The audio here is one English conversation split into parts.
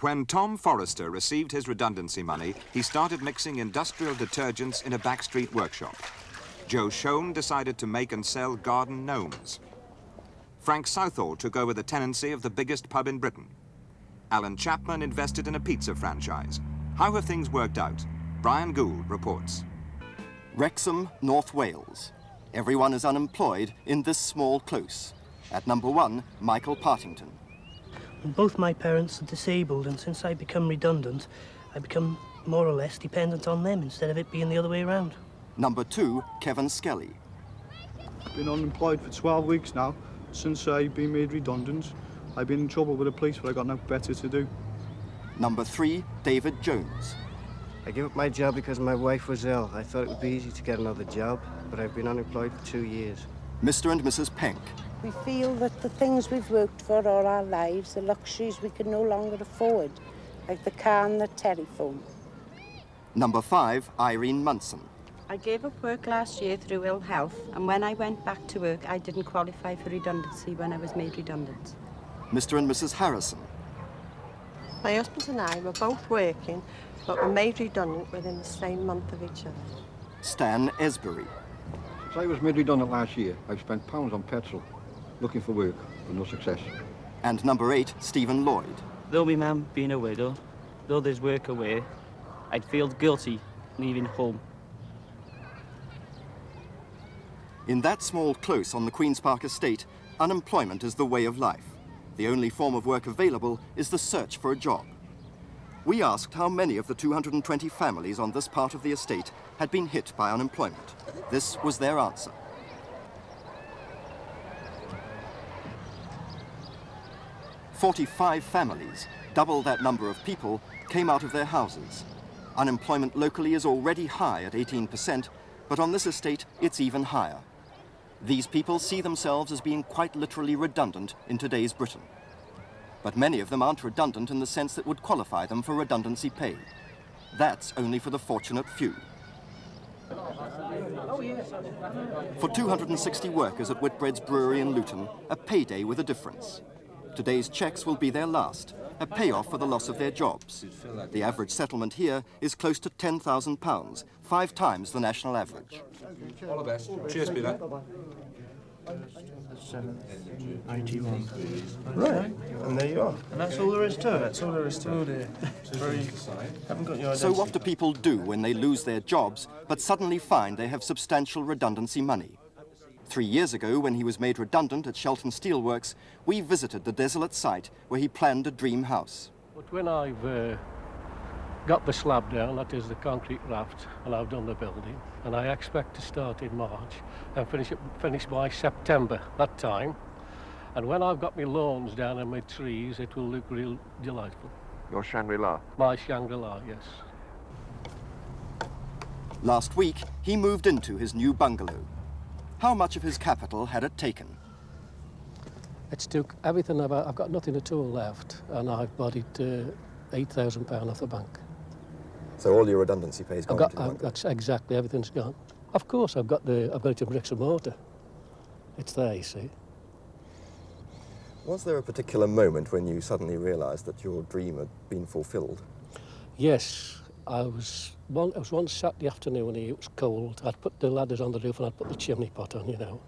When Tom Forrester received his redundancy money, he started mixing industrial detergents in a backstreet workshop. Joe Schoen decided to make and sell garden gnomes. Frank Southall took over the tenancy of the biggest pub in Britain. Alan Chapman invested in a pizza franchise. How have things worked out? Bryan Gould reports. Wrexham, North Wales. Everyone is unemployed in this small close. At number 1, Michael Partington. Both my parents are disabled, and since I become redundant, I become more or less dependent on them instead of it being the other way around. Number 2, Kevin Skelly. Been unemployed for 12 weeks now. Since I've been made redundant, I've been in trouble with the police, but I got nothing better to do. Number 3, David Jones. I gave up my job because my wife was ill. I thought it would be easy to get another job, but I've been unemployed for 2 years. Mr. and Mrs. Penk. We feel that the things we've worked for all our lives, the luxuries we can no longer afford, like the car and the telephone. Number 5, Irene Munson. I gave up work last year through ill health, and when I went back to work, I didn't qualify for redundancy when I was made redundant. Mr. and Mrs. Harrison. My husband and I were both working, but were made redundant within the same month of each other. Stan Esbury. Since I was made redundant last year, I've spent pounds on petrol, looking for work, but no success. And number 8, Stephen Lloyd. Though my mum being a widow, though there's work away, I'd feel guilty leaving home. In that small close on the Queen's Park estate, unemployment is the way of life. The only form of work available is the search for a job. We asked how many of the 220 families on this part of the estate had been hit by unemployment. This was their answer. "45 families, double that number of people, came out of their houses. Unemployment locally is already high at 18%, but on this estate it's even higher. These people see themselves as being quite literally redundant in today's Britain. But many of them aren't redundant in the sense that would qualify them for redundancy pay. That's only for the fortunate few. For 260 workers at Whitbread's brewery in Luton, a payday with a difference. Today's cheques will be their last, a payoff for the loss of their jobs. The average settlement here is close to £10,000, 5 times the national average. All the best. Cheers, Peter. That's 91. Right, and there you are. And that's all there is to it? That's all there is to it. Haven't got your identity. So what do people do when they lose their jobs, but suddenly find they have substantial redundancy money? 3 years ago, when he was made redundant at Shelton Steelworks, we visited the desolate site where he planned a dream house. But when I've got the slab down, that is the concrete raft, and I've done the building, and I expect to start in March and finish by September, that time. And when I've got my lawns down and my trees, it will look real delightful. Your Shangri-La? My Shangri-La, yes. Last week, he moved into his new bungalow. How much of his capital had it taken? It's took everything. I've got nothing at all left, and I've bodied £8,000 off the bank. So all your redundancy pay is gone? That's exactly, everything's gone. Of course, I've got it in bricks and mortar. It's there, you see. Was there a particular moment when you suddenly realised that your dream had been fulfilled? Yes, I was one Saturday afternoon when it was cold. I'd put the ladders on the roof and I'd put the chimney pot on, you know.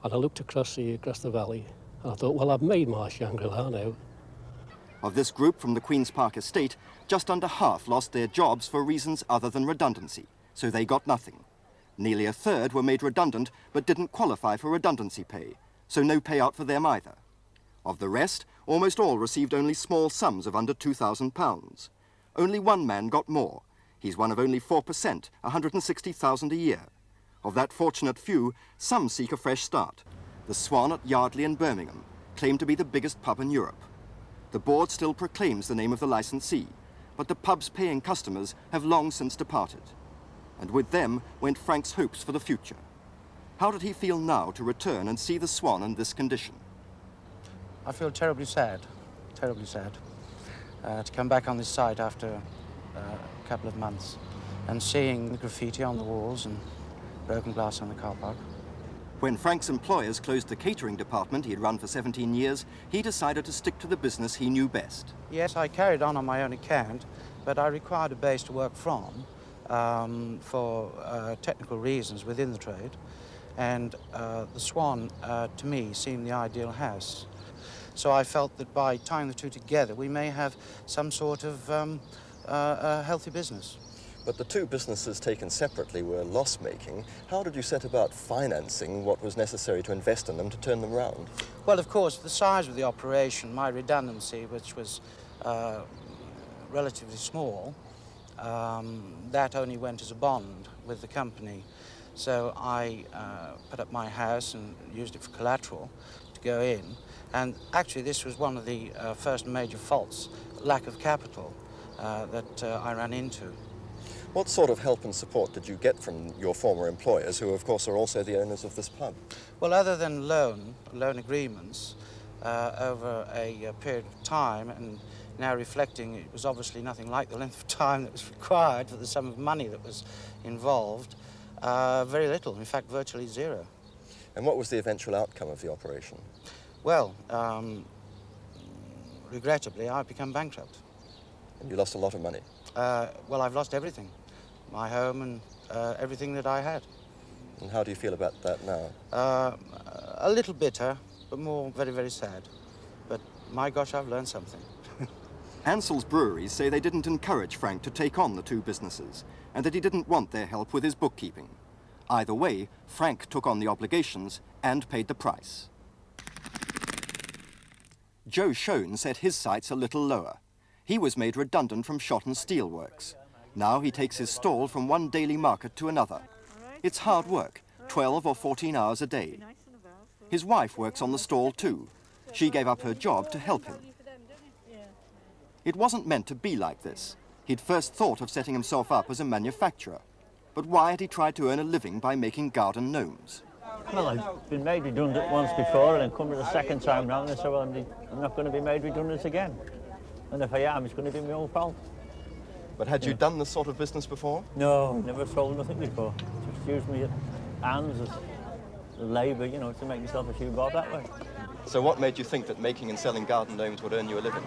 And I looked across the valley, and I thought, well, I've made my Shangri-La now. Of this group from the Queen's Park estate, just under half lost their jobs for reasons other than redundancy, so they got nothing. Nearly a third were made redundant but didn't qualify for redundancy pay, so no payout for them either. Of the rest, almost all received only small sums of under £2,000. Only one man got more. He's one of only 4%, £160,000 a year. Of that fortunate few, some seek a fresh start. The Swan at Yardley in Birmingham, claimed to be the biggest pub in Europe. The board still proclaims the name of the licensee, but the pub's paying customers have long since departed. And with them went Frank's hopes for the future. How did he feel now to return and see the Swan in this condition? I feel terribly sad, terribly sad. To come back on this site after a couple of months and seeing the graffiti on the walls and broken glass on the car park. When Frank's employers closed the catering department he had run for 17 years, he decided to stick to the business he knew best. Yes, I carried on my own account, but I required a base to work from for technical reasons within the trade. And the Swan, to me, seemed the ideal house. So I felt that by tying the two together, we may have some sort of a healthy business. But the two businesses taken separately were loss-making. How did you set about financing what was necessary to invest in them to turn them round? Well, of course, the size of the operation, my redundancy, which was relatively small, that only went as a bond with the company. So I put up my house and used it for collateral to go in. And actually, this was one of the first major faults, lack of capital, that I ran into. What sort of help and support did you get from your former employers, who of course are also the owners of this pub? Well, other than loan agreements over a period of time, and now reflecting, it was obviously nothing like the length of time that was required for the sum of money that was involved, very little, in fact, virtually zero. And what was the eventual outcome of the operation? Well, regrettably, I've become bankrupt. And you lost a lot of money? Well, I've lost everything. My home and everything that I had. And how do you feel about that now? A little bitter, but more very, very sad. But my gosh, I've learned something. Ansell's breweries say they didn't encourage Frank to take on the two businesses, and that he didn't want their help with his bookkeeping. Either way, Frank took on the obligations and paid the price. Joe Schoen set his sights a little lower. He was made redundant from Shotton Steelworks. Now he takes his stall from one daily market to another. It's hard work, 12 or 14 hours a day. His wife works on the stall too. She gave up her job to help him. It wasn't meant to be like this. He'd first thought of setting himself up as a manufacturer. But why had he tried to earn a living by making garden gnomes? Well, I've been made redundant once before and then come to the second time round and said, well, I'm not going to be made redundant again. And if I am, it's going to be my own fault. But had you done this sort of business before? No, never sold nothing before. Just used my hands as labour, you know, to make myself a few bob that way. So what made you think that making and selling garden gnomes would earn you a living?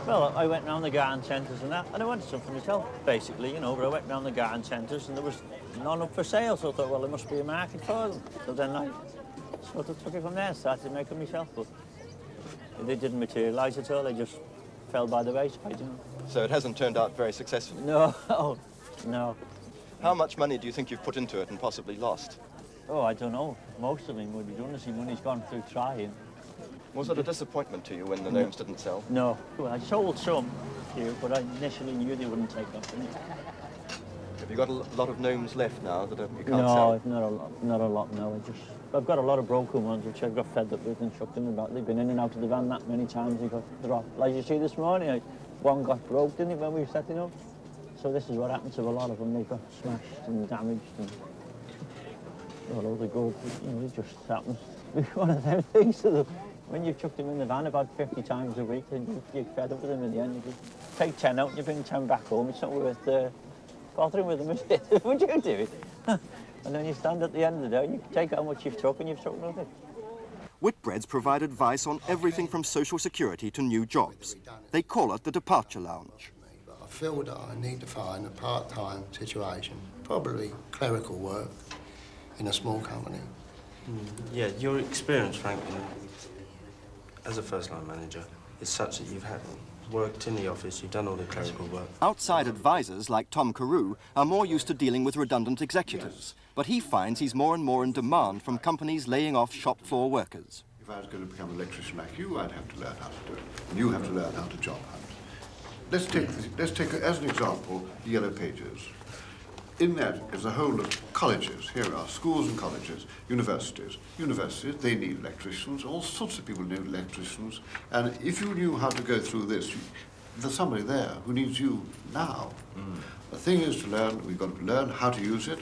Well, I went round the garden centres and that, and I wanted something myself, basically, you know, but I went round the garden centres and there was none up for sale, so I thought, well, there must be a market for them. So then I sort of took it from there and started making myself, but they didn't materialise at all, they just fell by the wayside, you know. So it hasn't turned out very successfully? No, no. How much money do you think you've put into it and possibly lost? Oh, I don't know. Most of it would be redundancy money's gone through trying. Was it a disappointment to you when the gnomes didn't sell? No. Well, I sold some, but I initially knew they wouldn't take off. Have you got a lot of gnomes left now that you can't sell? No, not a lot, no. I've got a lot of broken ones which I've got fed up with and chucked them about. They've been in and out of the van that many times, they got dropped. Like you see this morning, one got broke, didn't it, when we were setting up? So this is what happened to a lot of them. They got smashed and damaged and all over the good. You know, it just happens. It's one of them things that when you've chucked them in the van about 50 times a week, then you get fed up with them in the end. You take 10 out and you bring 10 back home. It's not worth bothering with them, is it? Would you do it? And then you stand at the end of the day, you take how much you've took and you've took nothing. Whitbreads provide advice on everything from social security to new jobs. They call it the Departure Lounge. I feel that I need to find a part-time situation, probably clerical work in a small company. Yeah, your experience, Frank, as a first-line manager is such that you've worked in the office, you've done all the clerical work. Outside advisors like Tom Carew are more used to dealing with redundant executives, but he finds he's more and more in demand from companies laying off shop floor workers. If I was going to become an electrician like you, I'd have to learn how to do it. And you have to learn how to job hunt. Let's take as an example, the Yellow Pages. In that is a whole of colleges. Here are schools and colleges, universities. Universities, they need electricians. All sorts of people need electricians. And if you knew how to go through this, there's somebody there who needs you now. The thing is to learn, we've got to learn how to use it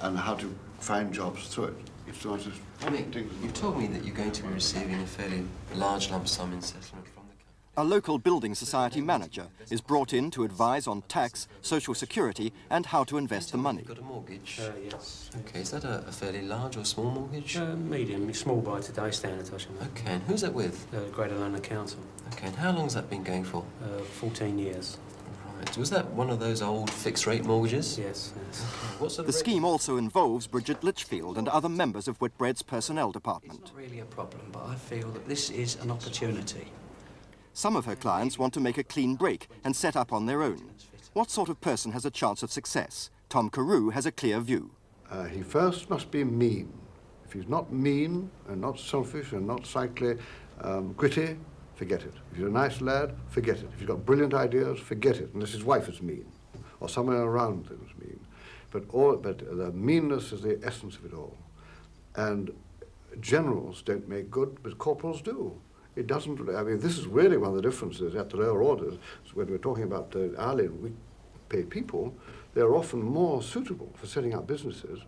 and how to find jobs through it. It's not as Nick, you told me that you're going to be receiving a fairly large lump sum in settlement from the company. A local building society manager is brought in to advise on tax, social security and how to invest the money. Got a mortgage? Yes. Okay, is that a fairly large or small mortgage? Medium, small by today's standards, I should know. Okay, and who's that with? Greater London Council. Okay, and how long has that been going for? 14 years. Right, was that one of those old fixed-rate mortgages? Yes, yes. Okay. What sort The of scheme also involves Bridget Litchfield and other members of Whitbread's personnel department. It's not really a problem, but I feel that this is an opportunity. Some of her clients want to make a clean break and set up on their own. What sort of person has a chance of success? Tom Carew has a clear view. He first must be mean. If he's not mean and not selfish and not slightly gritty, forget it. If he's a nice lad, forget it. If he's got brilliant ideas, forget it, unless his wife is mean or someone around him is mean. But the meanness is the essence of it all. And generals don't make good, but corporals do. It doesn't, I mean, this is really one of the differences at the lower orders. So when we're talking about hourly paid people, they're often more suitable for setting up businesses.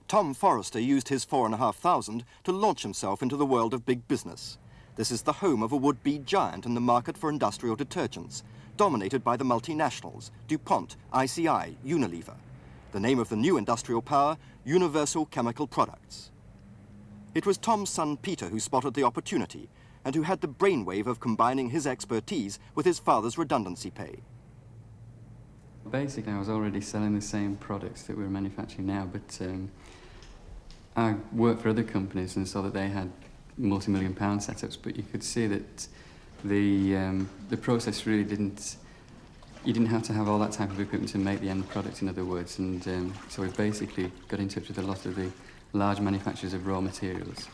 Tom Forrester used his $4,500 to launch himself into the world of big business. This is the home of a would-be giant in the market for industrial detergents, dominated by the multinationals, DuPont, ICI, Unilever. The name of the new industrial power, Universal Chemical Products. It was Tom's son Peter who spotted the opportunity and who had the brainwave of combining his expertise with his father's redundancy pay. Basically, I was already selling the same products that we're manufacturing now, but I worked for other companies and saw that they had multi-million-pound setups, but you could see that the process really didn't... You didn't have to have all that type of equipment to make the end product, in other words, and so we basically got in touch with a lot of the large manufacturers of raw materials.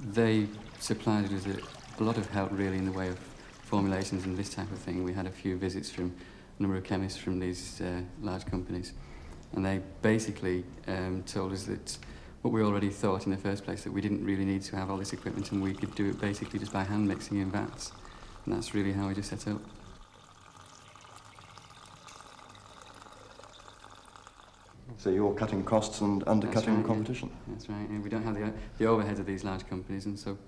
They supplied us a lot of help, really, in the way of formulations and this type of thing. We had a few visits from a number of chemists from these large companies, and they basically told us that what we already thought in the first place, that we didn't really need to have all this equipment and we could do it basically just by hand mixing in vats. And that's really how we just set up. So you're cutting costs and undercutting right, competition? Yeah. That's right, and we don't have the overheads of these large companies, and so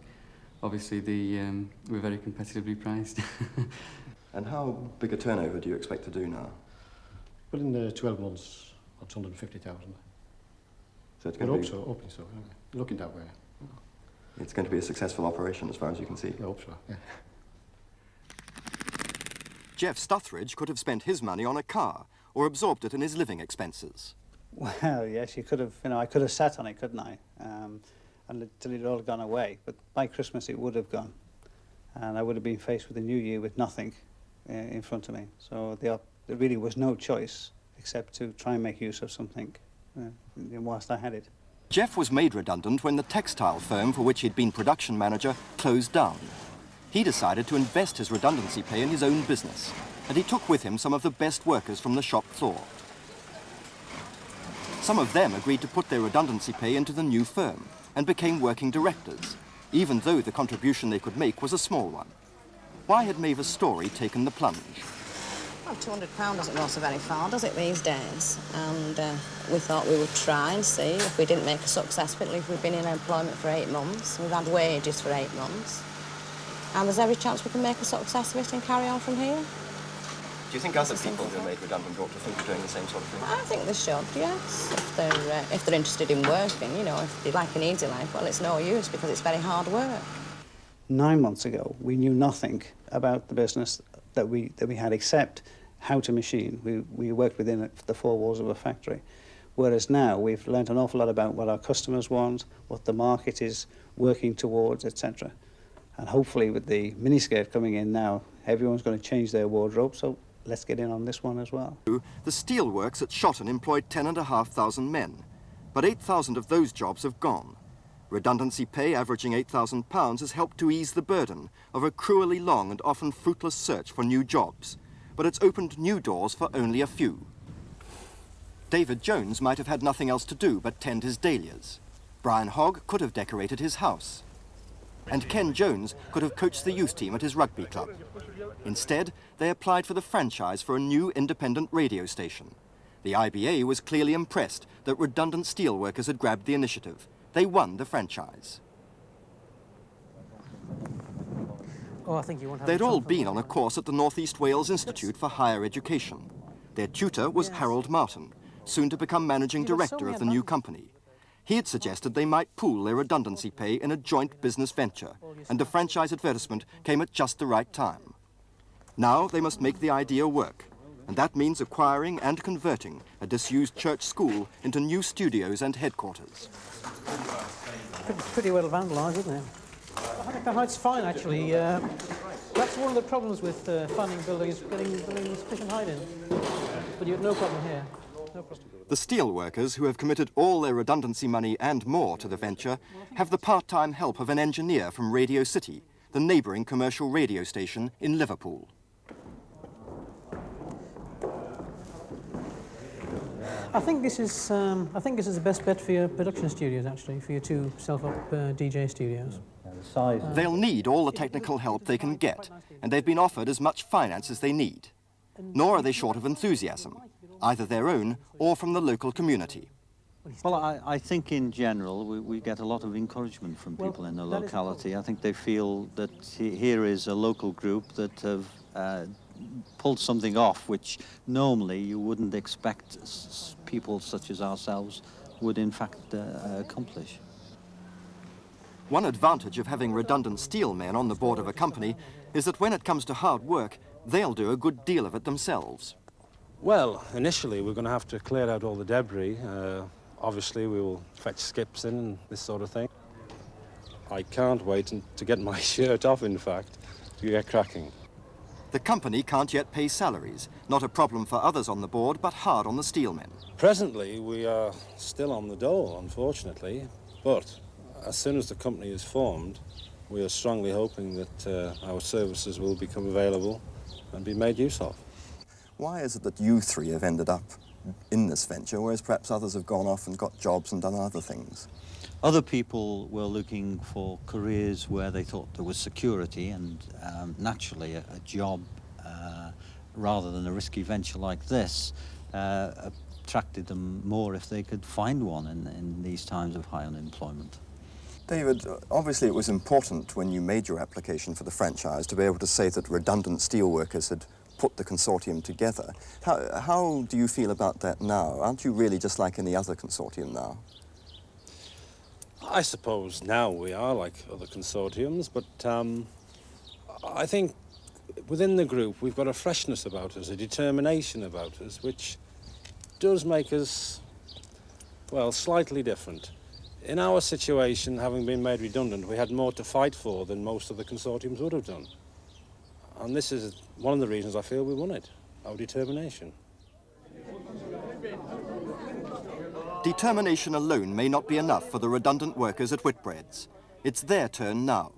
obviously we're very competitively priced. And how big a turnover do you expect to do now? Well, in 12 months, that's 150,000. So it's going to be... hoping so, looking that way. It's going to be a successful operation as far as you can see? I hope so, yeah. Jeff Stuthridge could have spent his money on a car or absorbed it in his living expenses. Well, yes, you could have, I could have sat on it, couldn't I? Until it all gone away. But by Christmas it would have gone. And I would have been faced with a new year with nothing in front of me. So there really was no choice except to try and make use of something whilst I had it. Jeff was made redundant when the textile firm for which he'd been production manager closed down. He decided to invest his redundancy pay in his own business, and he took with him some of the best workers from the shop floor. Some of them agreed to put their redundancy pay into the new firm and became working directors, even though the contribution they could make was a small one. Why had Mavis Story taken the plunge? Well, £200 doesn't go so very far, does it, these days? And we thought we would try and see if we didn't make a success of it. If we've been in employment for 8 months, we've had wages for 8 months, and there's every chance we can make a success of it and carry on from here. Do you think other people who are made redundant ought to think of doing the same sort of thing? I think they should, yes. If they're interested in working, if they like an easy life, well, it's no use because it's very hard work. 9 months ago, we knew nothing about the business that we had except how to machine. We worked within the 4 walls of a factory. Whereas now we've learnt an awful lot about what our customers want, what the market is working towards, etc. And hopefully with the miniskirt coming in now, everyone's going to change their wardrobe, so let's get in on this one as well. The steelworks at Shotton employed 10,500 men, but 8,000 of those jobs have gone. Redundancy pay averaging £8,000 has helped to ease the burden of a cruelly long and often fruitless search for new jobs, but it's opened new doors for only a few. David Jones might have had nothing else to do but tend his dahlias. Brian Hogg could have decorated his house. And Ken Jones could have coached the youth team at his rugby club. Instead, they applied for the franchise for a new independent radio station. The IBA was clearly impressed that redundant steelworkers had grabbed the initiative. They won the franchise. Oh, I think you won't have They'd any all trouble. been on a course at the North East Wales Institute for Higher Education. Their tutor was Harold Martin, soon to become managing director of the new company. He had suggested they might pool their redundancy pay in a joint business venture, and the franchise advertisement came at just the right time. Now they must make the idea work, and that means acquiring and converting a disused church school into new studios and headquarters. Pretty well vandalised, isn't it? I think it's fine, actually. That's one of the problems with funding buildings, getting sufficient height in. But you have no problem here. No problem. The steel workers, who have committed all their redundancy money and more to the venture, have the part-time help of an engineer from Radio City, the neighbouring commercial radio station in Liverpool. I think this is the best bet for your production studios, actually, for your two self-up DJ studios. They'll need all the technical help they can get, and they've been offered as much finance as they need. Nor are they short of enthusiasm, either their own or from the local community. Well, I think in general we get a lot of encouragement from people in the locality. I think they feel that here is a local group that have pulled something off which normally you wouldn't expect people such as ourselves would in fact accomplish. One advantage of having redundant steel men on the board of a company is that when it comes to hard work, they'll do a good deal of it themselves. Well, initially we're going to have to clear out all the debris. Obviously we will fetch skips in and this sort of thing. I can't wait to get my shirt off, in fact, to get cracking. The company can't yet pay salaries, not a problem for others on the board, but hard on the steelmen. Presently we are still on the dole, unfortunately, but as soon as the company is formed, we are strongly hoping that our services will become available and be made use of. Why is it that you three have ended up in this venture, whereas perhaps others have gone off and got jobs and done other things? Other people were looking for careers where they thought there was security and naturally a job rather than a risky venture like this attracted them more if they could find one in these times of high unemployment. David, obviously it was important when you made your application for the franchise to be able to say that redundant steelworkers had put the consortium together. How do you feel about that now? Aren't you really just like any other consortium now? I suppose now we are like other consortiums, but I think within the group we've got a freshness about us, a determination about us, which does make us, well, slightly different. In our situation, having been made redundant, we had more to fight for than most of the consortiums would have done. And this is one of the reasons I feel we won it, our determination. Determination alone may not be enough for the redundant workers at Whitbread's. It's their turn now.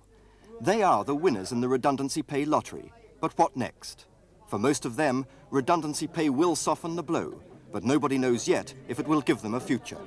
They are the winners in the redundancy pay lottery. But what next? For most of them, redundancy pay will soften the blow, but nobody knows yet if it will give them a future.